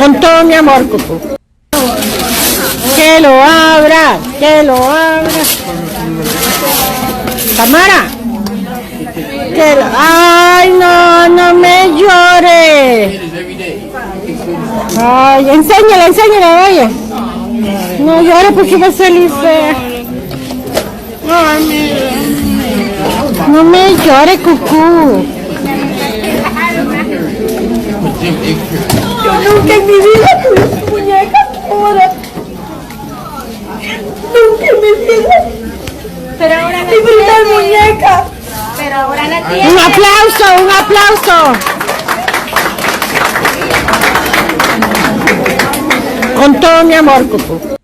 Con todo mi amor, Cucu. Que lo abra, que lo abra. Tamara. Que lo... Ay, no, no me llore. Ay, enséñale, enséñale, oye. No llore porque va a salir fea. Ay, mira. No me llore, Cucú. Yo nunca en mi vida tuve una muñeca ahora. Nunca en mi vida. Pero ahora la Mi primer tiene. muñeca. Pero ahora la tiene. Un aplauso, un aplauso. Con todo mi amor, Cucu.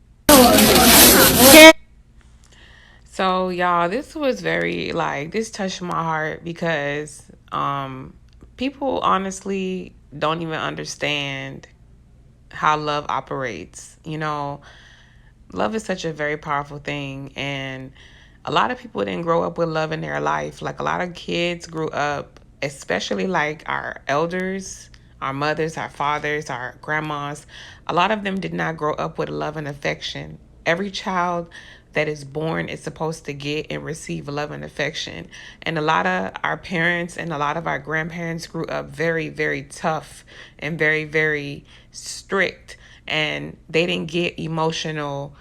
So y'all, this was very this touched my heart because people honestly don't even understand how love operates. You know, love is such a very powerful thing, and a lot of people didn't grow up with love in their life. Like a lot of kids grew up, especially like our elders, our mothers, our fathers, our grandmas, a lot of them did not grow up with love and affection. Every child that is born is supposed to get and receive love and affection. And a lot of our parents and a lot of our grandparents grew up very, very tough and very, very strict. And they didn't get emotional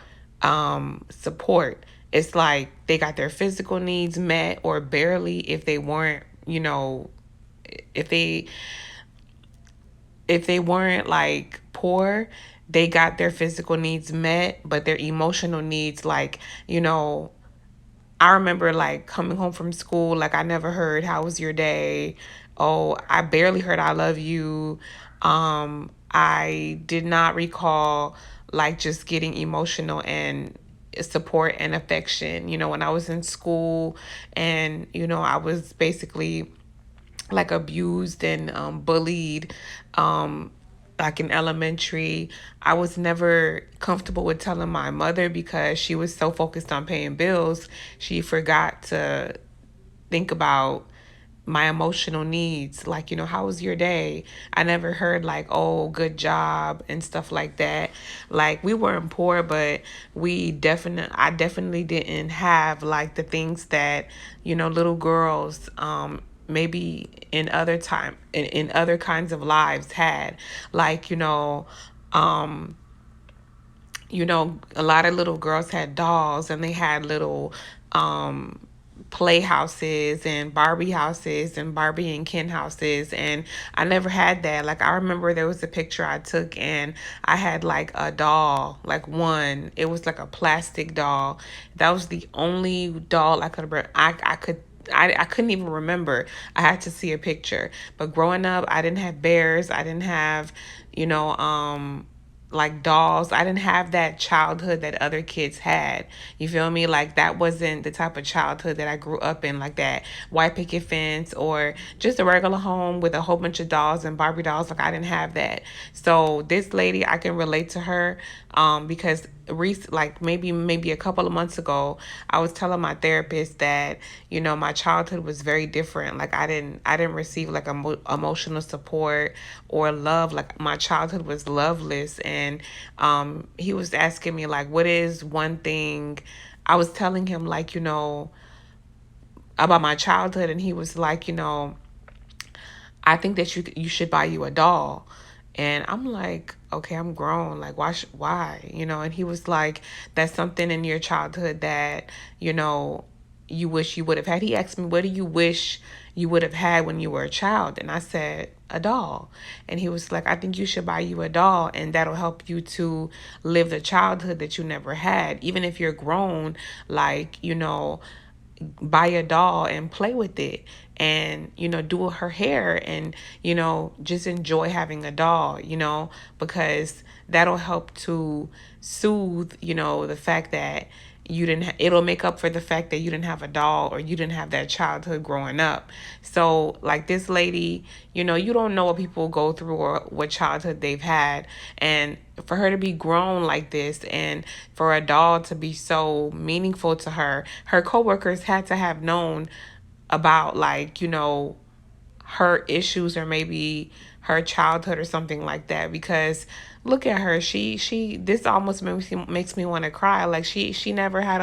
support. It's like they got their physical needs met or barely if they weren't, if they weren't like poor, they got their physical needs met, but their emotional needs, I remember like coming home from school, like I never heard, how was your day? Oh, I barely heard I love you. I did not recall like just getting emotional and support and affection, when I was in school and, I was basically like abused and bullied like in elementary. I was never comfortable with telling my mother because she was so focused on paying bills, she forgot to think about my emotional needs. Like, how was your day? I never heard like, oh, good job and stuff like that. Like, we weren't poor, but I definitely didn't have like the things that, little girls maybe in other in other kinds of lives had. Like, a lot of little girls had dolls and they had little playhouses and Barbie houses and Barbie and Ken houses, and I never had that. Like, I remember there was a picture I took and I had like a doll, like one. It was like a plastic doll. That was the only doll I could I couldn't even remember. I had to see a picture. But growing up, I didn't have bears. I didn't have, like dolls. I didn't have that childhood that other kids had. You feel me? Like, that wasn't the type of childhood that I grew up in, like that white picket fence or just a regular home with a whole bunch of dolls and Barbie dolls. Like, I didn't have that. So this lady, I can relate to her because like maybe a couple of months ago, I was telling my therapist that, my childhood was very different. Like, I didn't receive like emotional support or love. Like, my childhood was loveless. And he was asking me like, what is one thing? I was telling him like, about my childhood, and he was like, I think that you should buy you a doll. And I'm like, okay, I'm grown. Like, why? And he was like, that's something in your childhood that, you wish you would have had. He asked me, what do you wish you would have had when you were a child? And I said, a doll. And he was like, I think you should buy you a doll, and that'll help you to live the childhood that you never had. Even if you're grown, like, buy a doll and play with it and do her hair and just enjoy having a doll, because that'll help to soothe the fact that you didn't it'll make up for the fact that you didn't have a doll or you didn't have that childhood growing up. So like this lady, you don't know what people go through or what childhood they've had, and for her to be grown like this and for a doll to be so meaningful to her, her coworkers had to have known about like her issues or maybe her childhood or something like that, because look at her. She this almost makes me want to cry. Like she never had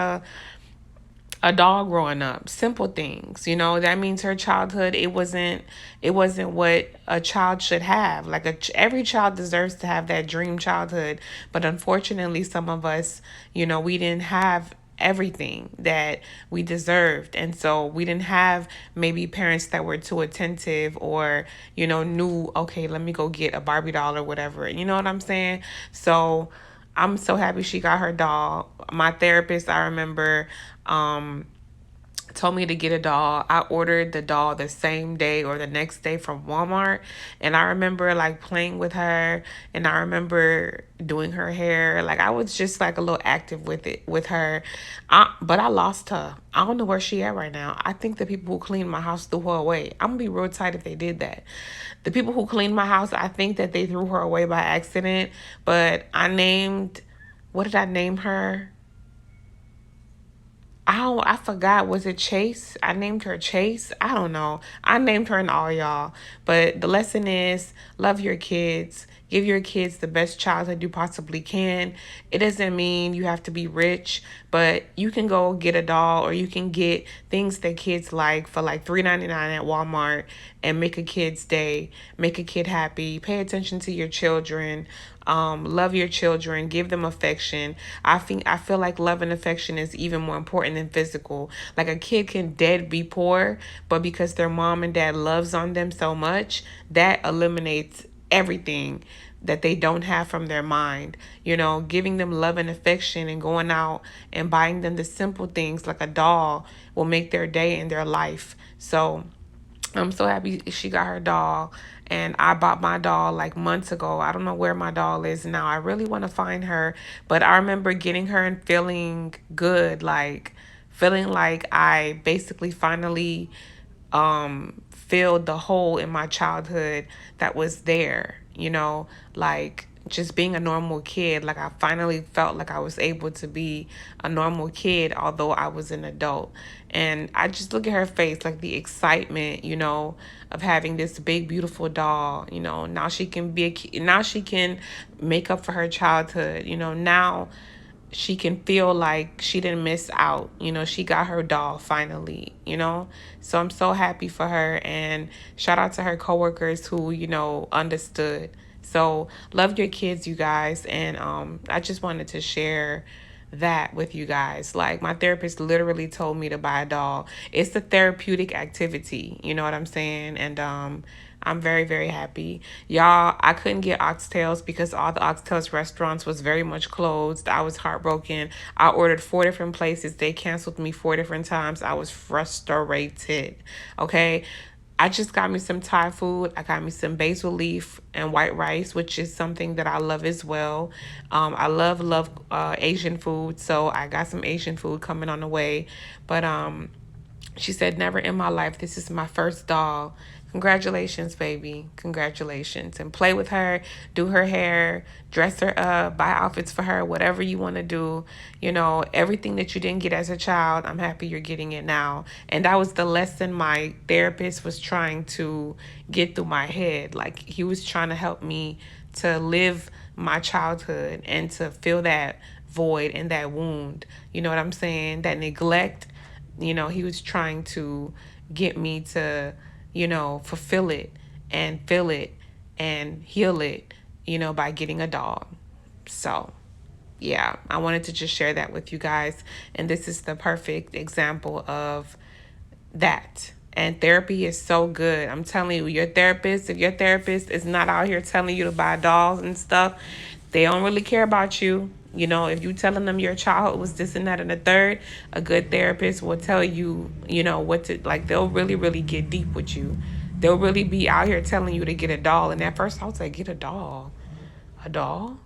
a doll growing up. Simple things, that means her childhood, it wasn't what a child should have. Like every child deserves to have that dream childhood, but unfortunately some of us, we didn't have everything that we deserved, and so we didn't have maybe parents that were too attentive, or knew, okay, let me go get a Barbie doll or whatever, you know what I'm saying? So I'm so happy she got her doll. My therapist, I remember, told me to get a doll. I ordered the doll the same day or the next day from Walmart. And I remember like playing with her, and I remember doing her hair. Like I was just like a little active with her. But I lost her. I don't know where she at right now. I think the people who cleaned my house threw her away. I'm gonna be real tight if they did that. The people who cleaned my house, I think that they threw her away by accident. But what did I name her? I forgot. Was it Chase? I named her Chase. I don't know. I named her and all y'all. But the lesson is love your kids. Give your kids the best childhood you possibly can. It doesn't mean you have to be rich, but you can go get a doll, or you can get things that kids like for like $3.99 at Walmart, and make a kid's day, make a kid happy. Pay attention to your children. Love your children, give them affection. I feel like love and affection is even more important than physical. Like a kid can dead be poor, but because their mom and dad loves on them so much, that eliminates everything that they don't have from their mind. Giving them love and affection and going out and buying them the simple things like a doll will make their day and their life. So I'm so happy she got her doll. And I bought my doll like months ago. I don't know where my doll is now. I really want to find her. But I remember getting her and feeling good. Like feeling like I basically finally filled the hole in my childhood that was there. Like just being a normal kid. Like I finally felt like I was able to be a normal kid, although I was an adult. And I just look at her face, like the excitement, of having this big, beautiful doll. Now she can now she can make up for her childhood. Now she can feel like she didn't miss out. She got her doll finally. So I'm so happy for her, and shout out to her coworkers who, understood. So love your kids, you guys. And I just wanted to share that with you guys. Like my therapist literally told me to buy a doll. It's a therapeutic activity, you know what I'm saying? And I'm very, very happy. Y'all, I couldn't get oxtails because all the oxtails restaurants was very much closed. I was heartbroken. I ordered 4 different places. They canceled me 4 different times. I was frustrated. Okay. I just got me some Thai food. I got me some basil leaf and white rice, which is something that I love as well. I love Asian food, so I got some Asian food coming on the way. But she said, never in my life, this is my first doll. Congratulations, baby. Congratulations. And play with her, do her hair, dress her up, buy outfits for her, whatever you want to do. Everything that you didn't get as a child, I'm happy you're getting it now. And that was the lesson my therapist was trying to get through my head. Like he was trying to help me to live my childhood and to fill that void and that wound. You know what I'm saying? That neglect, he was trying to get me to fulfill it and feel it and heal it, by getting a dog. So, yeah, I wanted to just share that with you guys. And this is the perfect example of that. And therapy is so good. I'm telling you, if your therapist is not out here telling you to buy dolls and stuff, they don't really care about you. If you telling them your childhood was this and that and the third, a good therapist will tell you, what to, like, they'll really, really get deep with you. They'll really be out here telling you to get a doll. And at first I was like, get a doll? A doll?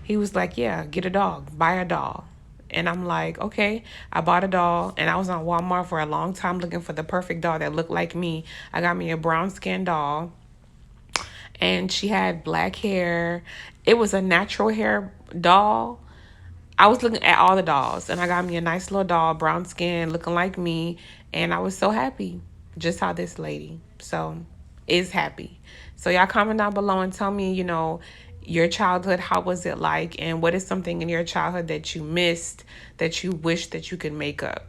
He was like, yeah, get a dog, buy a doll. And I'm like, okay. I bought a doll, and I was on Walmart for a long time looking for the perfect doll that looked like me. I got me a brown skin doll, and she had black hair. It was a natural hair doll. I was looking at all the dolls, and I got me a nice little doll, brown skin, looking like me, and I was so happy, just how this lady is happy. So y'all comment down below and tell me, your childhood, how was it like? And what is something in your childhood that you missed that you wish that you could make up?